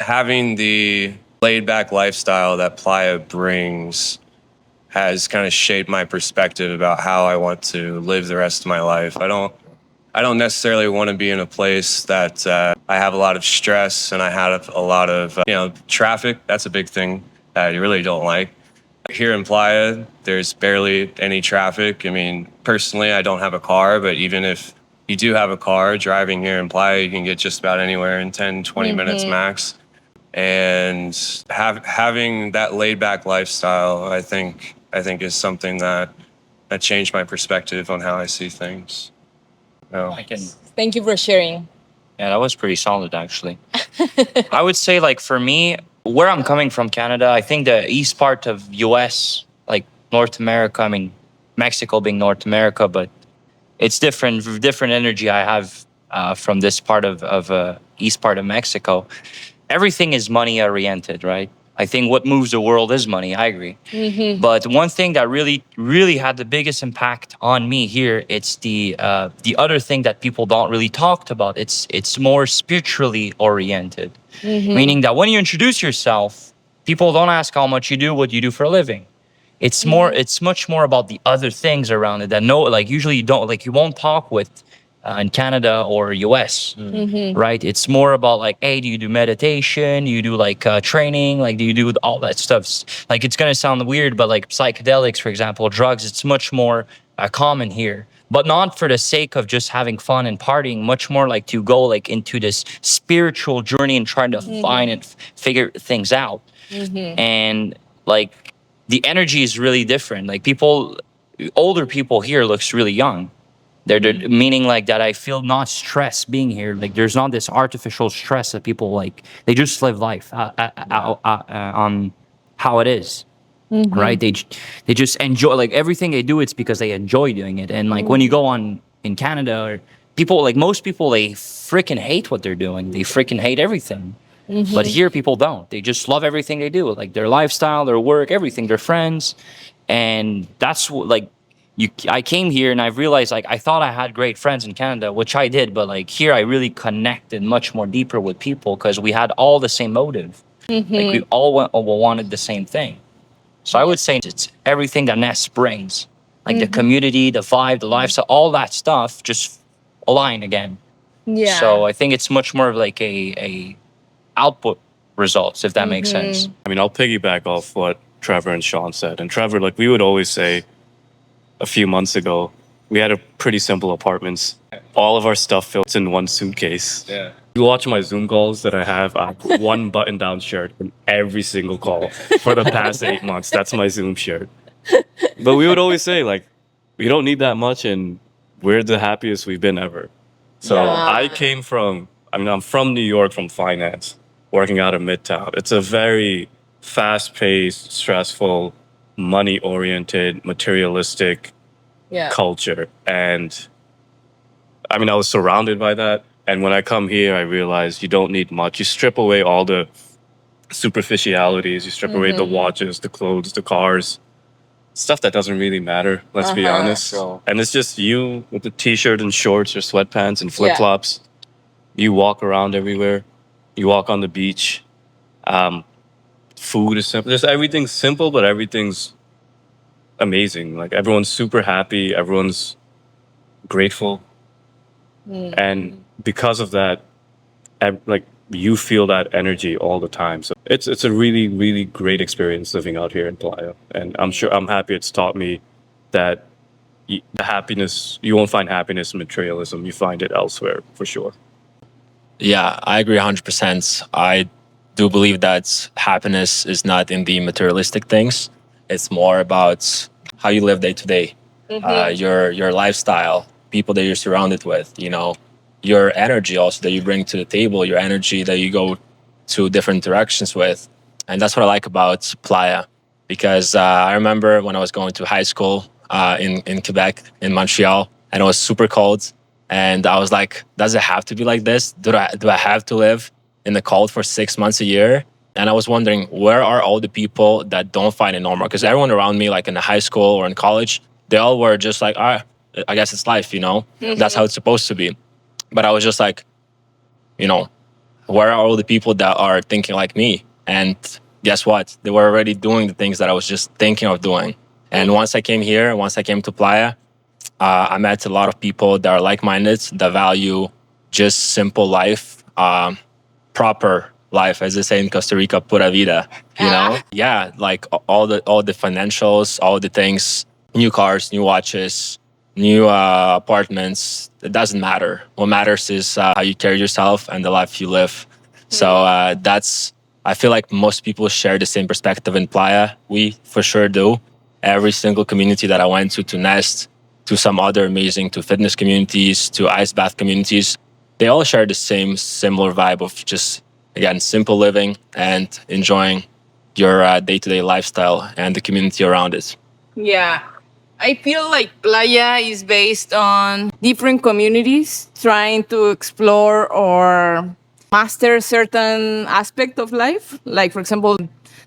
having the laid back lifestyle that Playa brings has kind of shaped my perspective about how I want to live the rest of my life. I don't necessarily want to be in a place that I have a lot of stress and I have a lot of traffic. That's a big thing that I really don't like. Here in Playa, there's barely any traffic. I mean, personally, I don't have a car, but even if you do have a car, driving here in Playa, you can get just about anywhere in 10, 20 minutes max. And having that laid back lifestyle, I think is something that changed my perspective on how I see things. No. I can. Thank you for sharing. Yeah, that was pretty solid, actually. I would say, like, for me, where I'm coming from, Canada, I think the east part of US, like North America, I mean, Mexico being North America, but it's different energy I have from this part of east part of Mexico. Everything is money oriented, right? I think what moves the world is money. I agree. But one thing that really had the biggest impact on me here, it's the other thing that people don't really talk about. It's more spiritually oriented, meaning that when you introduce yourself, people don't ask how much you do, what you do for a living. It's much more about the other things around it that usually you won't talk with in Canada or US, right? It's more about like, hey, do you do meditation? Do you do training? Like, do you do all that stuff? Like, it's gonna sound weird, but like psychedelics, for example, drugs, it's much more common here. But not for the sake of just having fun and partying, much more like to go like into this spiritual journey and trying to find and figure things out. And like the energy is really different. Like older people here looks really young. They're meaning like that I feel not stressed being here. Like there's not this artificial stress that people like. They just live life on how it is, right? They just enjoy like everything they do. It's because they enjoy doing it. And like when you go on in Canada, or people like most people, they freaking hate what they're doing. They freaking hate everything. But here people don't. They just love everything they do, like their lifestyle, their work, everything, their friends, and that's what like. I came here and I realized like I thought I had great friends in Canada, which I did, but like here I really connected much more deeper with people because we had all the same motive. Like we all wanted the same thing. So I would say it's everything that Nest brings, like the community, the vibe, the lifestyle, all that stuff just align again. Yeah. So I think it's much more of like a output results, if that makes sense. I mean, I'll piggyback off what Trevor and Sean said. And Trevor, like we would always say, a few months ago, we had a pretty simple apartments. All of our stuff fits in one suitcase. Yeah. You watch my Zoom calls that I have one button-down shirt in every single call for the past 8 months. That's my Zoom shirt. But we would always say, like, we don't need that much, and we're the happiest we've been ever. So I'm from New York, from finance, working out of Midtown. It's a very fast-paced, stressful, money-oriented, materialistic culture. And I mean, I was surrounded by that. And when I come here, I realized you don't need much. You strip away all the superficialities. You strip away the watches, the clothes, the cars, stuff that doesn't really matter, let's be honest. And it's just you with the t-shirt and shorts or sweatpants and flip-flops. You walk around everywhere. You walk on the beach. Food is simple. Just everything's simple, but everything's amazing. Like everyone's super happy. Everyone's grateful. And because of that, like you feel that energy all the time. So it's a really, really great experience living out here in Playa. And I'm happy it's taught me that the happiness, you won't find happiness in materialism. You find it elsewhere for sure. Yeah, I agree 100%. I do believe that happiness is not in the materialistic things. It's more about how you live day to day, your lifestyle, people that you're surrounded with, your energy also that you bring to the table, your energy that you go to different directions with. And that's what I like about Playa, because I remember when I was going to high school in Quebec, in Montreal, and it was super cold. And I was like, does it have to be like this? Do I have to live in the cold for 6 months a year? And I was wondering, where are all the people that don't find it normal? Because everyone around me, like in the high school or in college, they all were just like, I guess it's life, That's how it's supposed to be. But I was just like, where are all the people that are thinking like me? And guess what? They were already doing the things that I was just thinking of doing. And once I came here, once I came to Playa, I met a lot of people that are like-minded, that value just simple life, proper life, as they say in Costa Rica, pura vida. You know, yeah, like all the financials, all the things, new cars, new watches, new apartments. It doesn't matter. What matters is how you carry yourself and the life you live. So that's. I feel like most people share the same perspective in Playa. We for sure do. Every single community that I went to Nest, to some other amazing, to fitness communities, to ice bath communities, they all share the same similar vibe of just, again, simple living and enjoying your day-to-day lifestyle and the community around it. Yeah. I feel like Playa is based on different communities trying to explore or master certain aspect of life. Like, for example,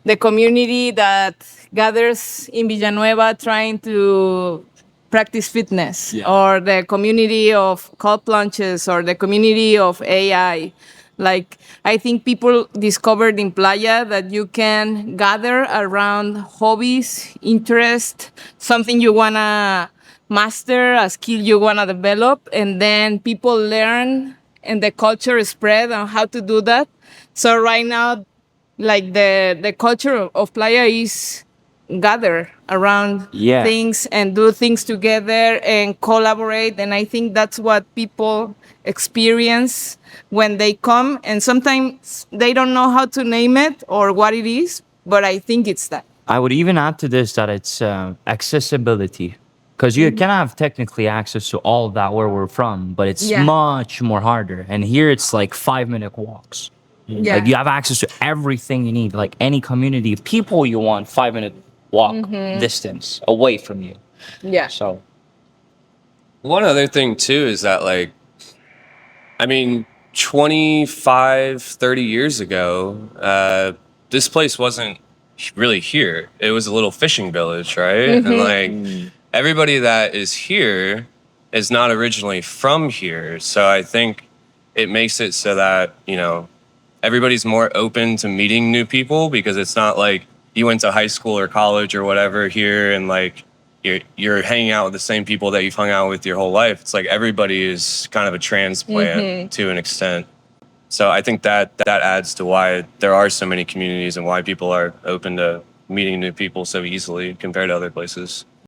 the community that gathers in Villanueva trying to practice fitness, or the community of cold plunges, or the community of AI. Like, I think people discovered in Playa that you can gather around hobbies, interest, something you wanna master, a skill you wanna develop, and then people learn and the culture spread on how to do that. So right now, like the culture of Playa is gather around things and do things together and collaborate, and I think that's what people experience when they come, and sometimes they don't know how to name it or what it is, but I think it's that. I would even add to this that it's accessibility, because you can have technically access to all of that where we're from, but it's Yeah. much more harder. And here it's like 5-minute walks. Yeah. Like you have access to everything you need, like any community of people you want, 5-minute walk distance away from you. Yeah. So One other thing too is that, like, I mean, 25, 30 years ago, this place wasn't really here. It was a little fishing village, right? And like everybody that is here is not originally from here. So I think it makes it so that, you know, everybody's more open to meeting new people, because it's not like you went to high school or college or whatever here and like you're hanging out with the same people that you've hung out with your whole life. It's like everybody is kind of a transplant to an extent. So I think that adds to why there are so many communities and why people are open to meeting new people so easily compared to other places.